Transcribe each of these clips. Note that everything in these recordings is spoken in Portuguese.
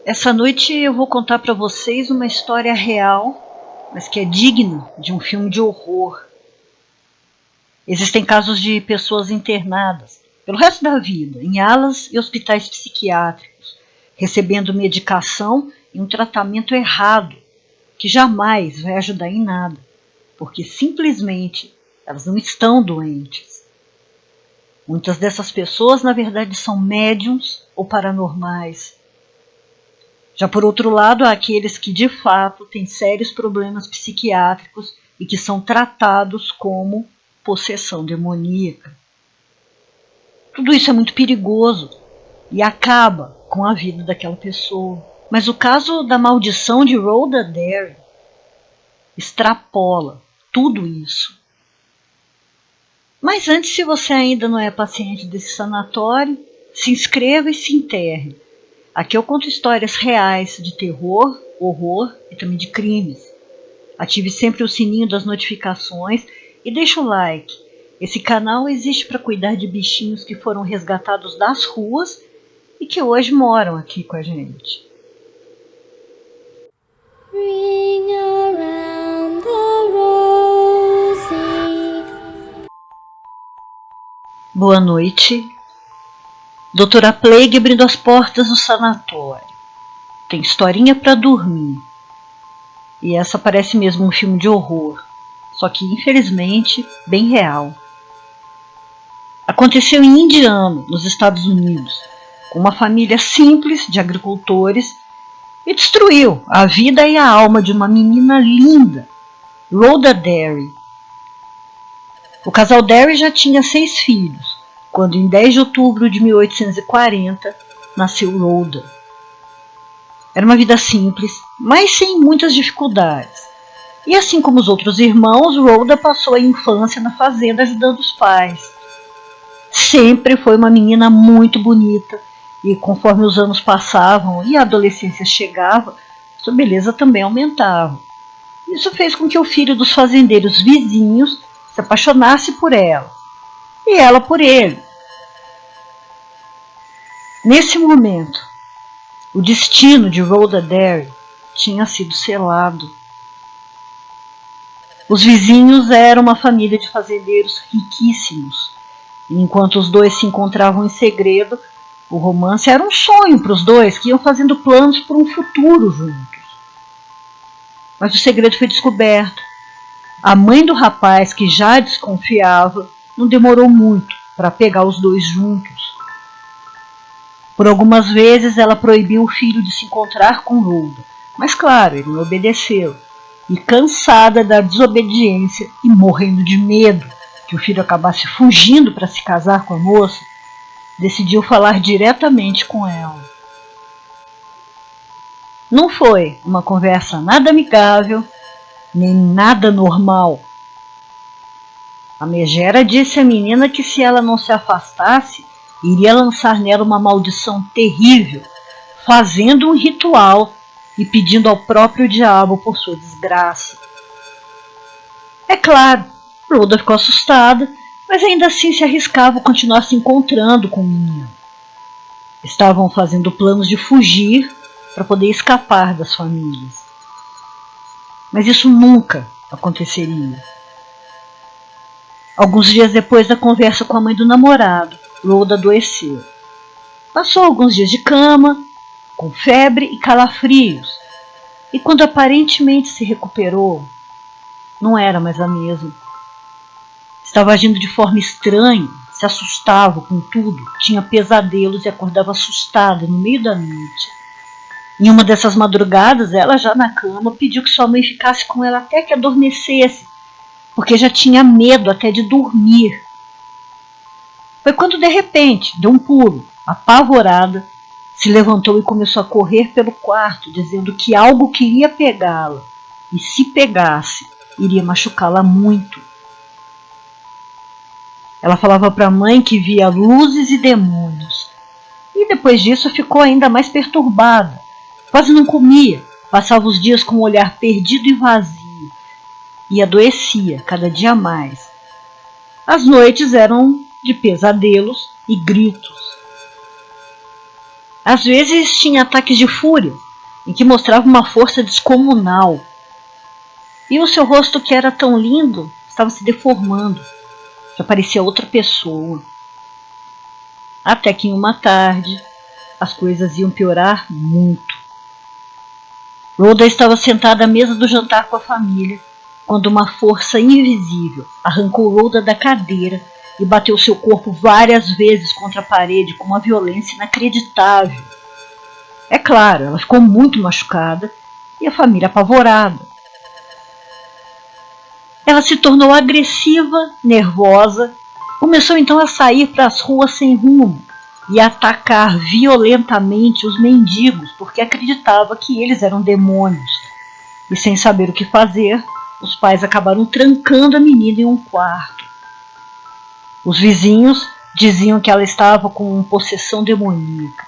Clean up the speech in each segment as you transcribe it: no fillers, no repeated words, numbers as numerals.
Essa noite eu vou contar para vocês uma história real, mas que é digna de um filme de horror. Existem casos de pessoas internadas pelo resto da vida em alas e hospitais psiquiátricos, recebendo medicação e um tratamento errado, que jamais vai ajudar em nada, porque simplesmente elas não estão doentes. Muitas dessas pessoas, na verdade, são médiums ou paranormais. Já por outro lado, há aqueles que de fato têm sérios problemas psiquiátricos e que são tratados como possessão demoníaca. Tudo isso é muito perigoso e acaba com a vida daquela pessoa. Mas o caso da maldição de Rhoda Derry extrapola tudo isso. Mas antes, se você ainda não é paciente desse sanatório, se inscreva e se enterre. Aqui eu conto histórias reais de terror, horror e também de crimes. Ative sempre o sininho das notificações e deixe o like. Esse canal existe para cuidar de bichinhos que foram resgatados das ruas e que hoje moram aqui com a gente. Ring around the rosy. Boa noite. Doutora Plague abrindo as portas do sanatório. Tem historinha para dormir. E essa parece mesmo um filme de horror, só que infelizmente bem real. Aconteceu em Indiana, nos Estados Unidos, com uma família simples de agricultores e destruiu a vida e a alma de uma menina linda, Rhoda Derry. O casal Derry já tinha 6 filhos, quando em 10 de outubro de 1840 nasceu Rhoda. Era uma vida simples, mas sem muitas dificuldades. E assim como os outros irmãos, Rhoda passou a infância na fazenda ajudando os pais. Sempre foi uma menina muito bonita e conforme os anos passavam e a adolescência chegava, sua beleza também aumentava. Isso fez com que o filho dos fazendeiros vizinhos se apaixonasse por ela e ela por ele. Nesse momento, o destino de Rhoda Derry tinha sido selado. Os vizinhos eram uma família de fazendeiros riquíssimos. E enquanto os dois se encontravam em segredo, o romance era um sonho para os dois, que iam fazendo planos para um futuro juntos. Mas o segredo foi descoberto. A mãe do rapaz, que já desconfiava, não demorou muito para pegar os dois juntos. Por algumas vezes ela proibiu o filho de se encontrar com Rhoda, mas claro, ele não obedeceu. E cansada da desobediência e morrendo de medo que o filho acabasse fugindo para se casar com a moça, decidiu falar diretamente com ela. Não foi uma conversa nada amigável, nem nada normal. A megera disse à menina que se ela não se afastasse, iria lançar nela uma maldição terrível, fazendo um ritual e pedindo ao próprio diabo por sua desgraça. É claro, Rhoda ficou assustada, mas ainda assim se arriscava a continuar se encontrando com o menino. Estavam fazendo planos de fugir para poder escapar das famílias. Mas isso nunca aconteceria. Alguns dias depois da conversa com a mãe do namorado, Rhoda adoeceu. Passou alguns dias de cama, com febre e calafrios, e quando aparentemente se recuperou, não era mais a mesma. Estava agindo de forma estranha, se assustava com tudo, tinha pesadelos e acordava assustada no meio da noite. Em uma dessas madrugadas, ela já na cama pediu que sua mãe ficasse com ela até que adormecesse, porque já tinha medo até de dormir. Foi quando de repente deu um pulo, apavorada, se levantou e começou a correr pelo quarto, dizendo que algo queria pegá-la, e se pegasse, iria machucá-la muito. Ela falava para a mãe que via luzes e demônios. E depois disso ficou ainda mais perturbada. Quase não comia, passava os dias com um olhar perdido e vazio. E adoecia cada dia mais. As noites eram de pesadelos e gritos. Às vezes tinha ataques de fúria, em que mostrava uma força descomunal. E o seu rosto, que era tão lindo, estava se deformando. Já parecia outra pessoa. Até que em uma tarde, as coisas iam piorar muito. Rhoda estava sentada à mesa do jantar com a família, quando uma força invisível arrancou Rhoda da cadeira e bateu seu corpo várias vezes contra a parede com uma violência inacreditável. É claro, ela ficou muito machucada e a família apavorada. Ela se tornou agressiva, nervosa, começou então a sair para as ruas sem rumo e a atacar violentamente os mendigos porque acreditava que eles eram demônios. E sem saber o que fazer, os pais acabaram trancando a menina em um quarto. Os vizinhos diziam que ela estava com possessão demoníaca,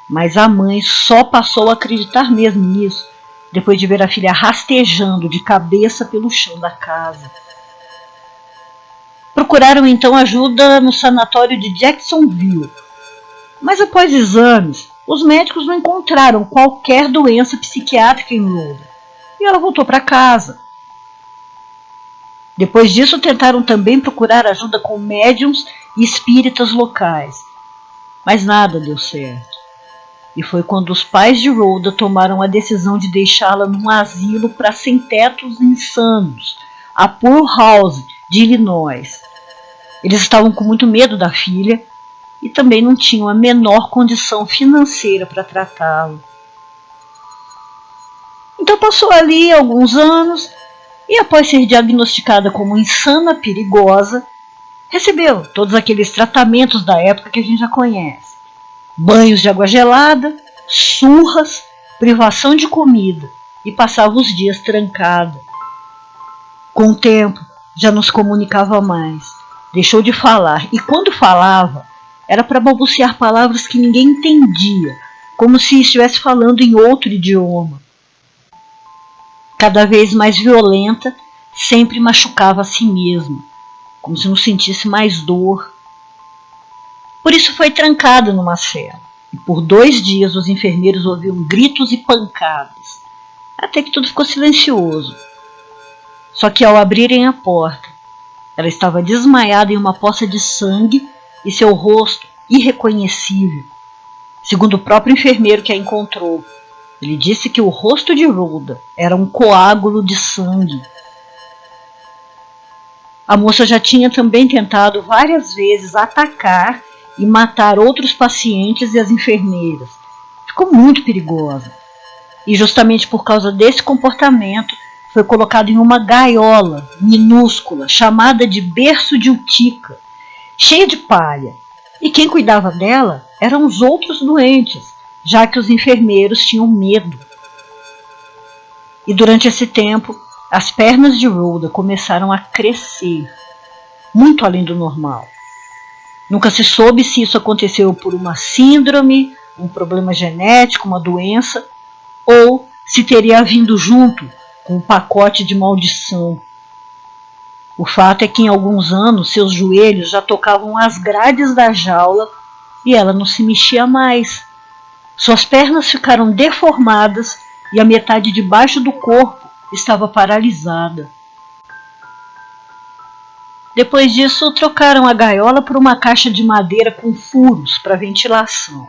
mas a mãe só passou a acreditar mesmo nisso depois de ver a filha rastejando de cabeça pelo chão da casa. Procuraram então ajuda no sanatório de Jacksonville, mas após exames, os médicos não encontraram qualquer doença psiquiátrica em Rhoda e ela voltou para casa. Depois disso, tentaram também procurar ajuda com médiums e espíritas locais, mas nada deu certo. E foi quando os pais de Rhoda tomaram a decisão de deixá-la num asilo para sem-tetos insanos, a Poor House, de Illinois. Eles estavam com muito medo da filha e também não tinham a menor condição financeira para tratá-la. Então passou ali alguns anos e, após ser diagnosticada como insana perigosa, recebeu todos aqueles tratamentos da época que a gente já conhece. Banhos de água gelada, surras, privação de comida e passava os dias trancada. Com o tempo, já não se comunicava mais, deixou de falar e quando falava, era para balbuciar palavras que ninguém entendia, como se estivesse falando em outro idioma. Cada vez mais violenta, sempre machucava a si mesma, como se não sentisse mais dor. Por isso foi trancada numa cela, e por 2 dias os enfermeiros ouviam gritos e pancadas, até que tudo ficou silencioso. Só que ao abrirem a porta, ela estava desmaiada em uma poça de sangue e seu rosto irreconhecível. Segundo o próprio enfermeiro que a encontrou, ele disse que o rosto de Rhoda era um coágulo de sangue. A moça já tinha também tentado várias vezes atacar e matar outros pacientes e as enfermeiras. Ficou muito perigosa. E justamente por causa desse comportamento, foi colocada em uma gaiola minúscula, chamada de berço de Utica, cheia de palha. E quem cuidava dela eram os outros doentes, já que os enfermeiros tinham medo. E durante esse tempo, as pernas de Rhoda começaram a crescer, muito além do normal. Nunca se soube se isso aconteceu por uma síndrome, um problema genético, uma doença, ou se teria vindo junto com um pacote de maldição. O fato é que em alguns anos seus joelhos já tocavam as grades da jaula e ela não se mexia mais. Suas pernas ficaram deformadas e a metade de baixo do corpo estava paralisada. Depois disso, trocaram a gaiola por uma caixa de madeira com furos para ventilação.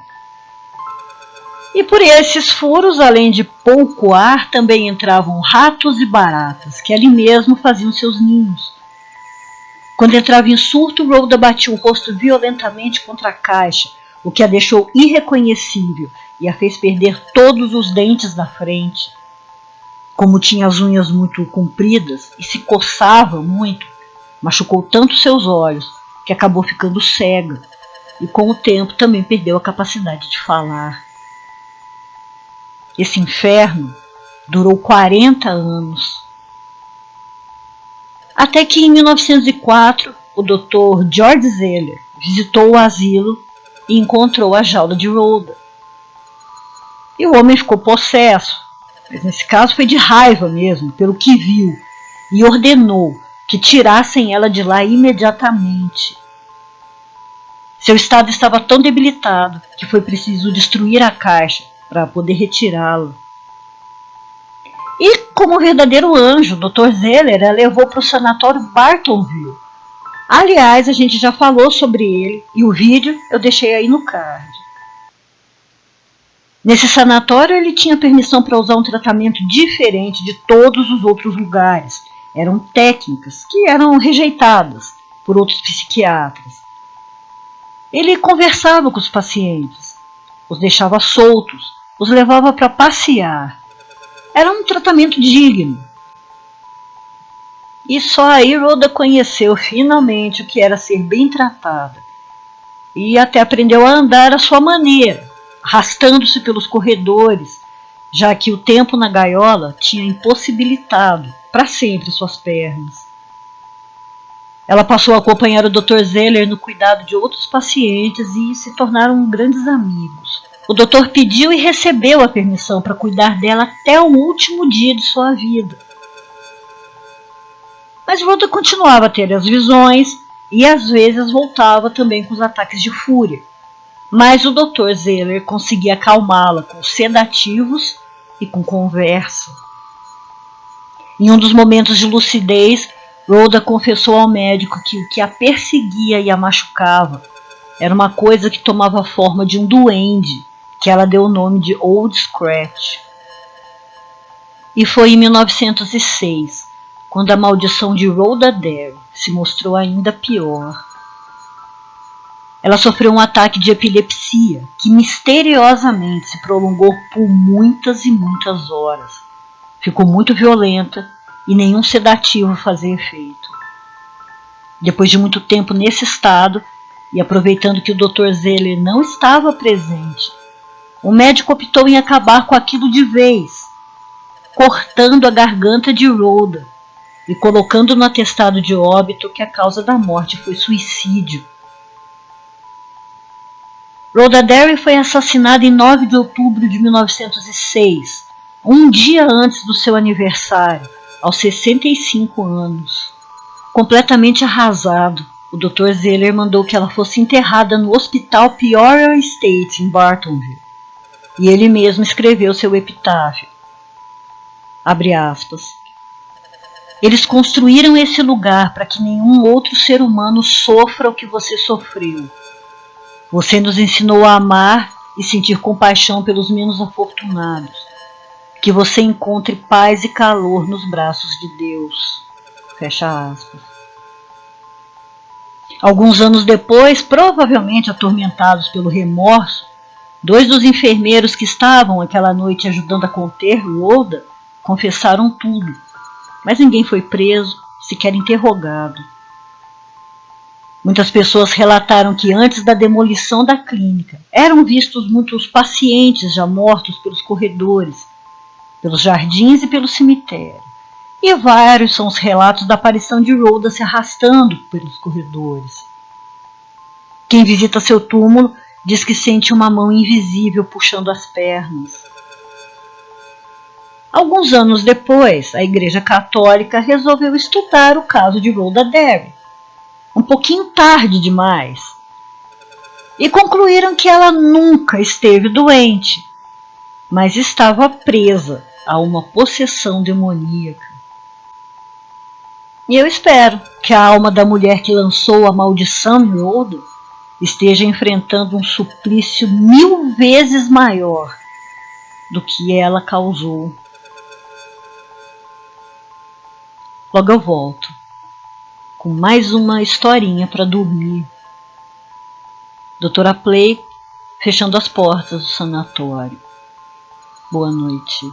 E por esses furos, além de pouco ar, também entravam ratos e baratas, que ali mesmo faziam seus ninhos. Quando entrava em surto, Rhoda batia o rosto violentamente contra a caixa, o que a deixou irreconhecível e a fez perder todos os dentes da frente. Como tinha as unhas muito compridas e se coçava muito, machucou tanto seus olhos que acabou ficando cega e com o tempo também perdeu a capacidade de falar. Esse inferno durou 40 anos. Até que em 1904 o Dr. George Zeller visitou o asilo e encontrou a jaula de Rhoda. E o homem ficou possesso, mas nesse caso foi de raiva mesmo, pelo que viu, e ordenou que tirassem ela de lá imediatamente. Seu estado estava tão debilitado que foi preciso destruir a caixa para poder retirá-lo. E, como um verdadeiro anjo, Dr. Zeller a levou para o sanatório Bartonville. Aliás, a gente já falou sobre ele e o vídeo eu deixei aí no card. Nesse sanatório ele tinha permissão para usar um tratamento diferente de todos os outros lugares. Eram técnicas que eram rejeitadas por outros psiquiatras. Ele conversava com os pacientes, os deixava soltos, os levava para passear. Era um tratamento digno. E só aí Rhoda conheceu finalmente o que era ser bem tratada. E até aprendeu a andar à sua maneira, arrastando-se pelos corredores, já que o tempo na gaiola tinha impossibilitado para sempre suas pernas. Ela passou a acompanhar o Dr. Zeller no cuidado de outros pacientes e se tornaram grandes amigos. O doutor pediu e recebeu a permissão para cuidar dela até o último dia de sua vida. Mas Rhoda continuava a ter as visões e às vezes voltava também com os ataques de fúria. Mas o Dr. Zeller conseguia acalmá-la com sedativos e com conversa. Em um dos momentos de lucidez, Rhoda confessou ao médico que o que a perseguia e a machucava era uma coisa que tomava a forma de um duende, que ela deu o nome de Old Scratch. E foi em 1906, quando a maldição de Rhoda Derry se mostrou ainda pior. Ela sofreu um ataque de epilepsia que misteriosamente se prolongou por muitas e muitas horas. Ficou muito violenta e nenhum sedativo fazia efeito. Depois de muito tempo nesse estado, e aproveitando que o Dr. Zeller não estava presente, o médico optou em acabar com aquilo de vez, cortando a garganta de Rhoda e colocando no atestado de óbito que a causa da morte foi suicídio. Rhoda Derry foi assassinada em 9 de outubro de 1906, um dia antes do seu aniversário, aos 65 anos. Completamente arrasado, o Dr. Zeller mandou que ela fosse enterrada no Hospital Peoria State, em Bartonville, e ele mesmo escreveu seu epitáfio. Abre aspas. Eles construíram esse lugar para que nenhum outro ser humano sofra o que você sofreu. Você nos ensinou a amar e sentir compaixão pelos menos afortunados. Que você encontre paz e calor nos braços de Deus. Fecha aspas. Alguns anos depois, provavelmente atormentados pelo remorso, 2 dos enfermeiros que estavam aquela noite ajudando a conter Rhoda confessaram tudo, mas ninguém foi preso, sequer interrogado. Muitas pessoas relataram que antes da demolição da clínica eram vistos muitos pacientes já mortos pelos corredores, pelos jardins e pelo cemitério. E vários são os relatos da aparição de Rhoda se arrastando pelos corredores. Quem visita seu túmulo diz que sente uma mão invisível puxando as pernas. Alguns anos depois, a Igreja Católica resolveu estudar o caso de Rhoda Derry. Um pouquinho tarde demais. E concluíram que ela nunca esteve doente, mas estava presa a uma possessão demoníaca. E eu espero que a alma da mulher que lançou a maldição em Rhoda esteja enfrentando um suplício 1000 vezes maior do que ela causou. Logo eu volto com mais uma historinha para dormir. Doutora Play fechando as portas do sanatório. Boa noite.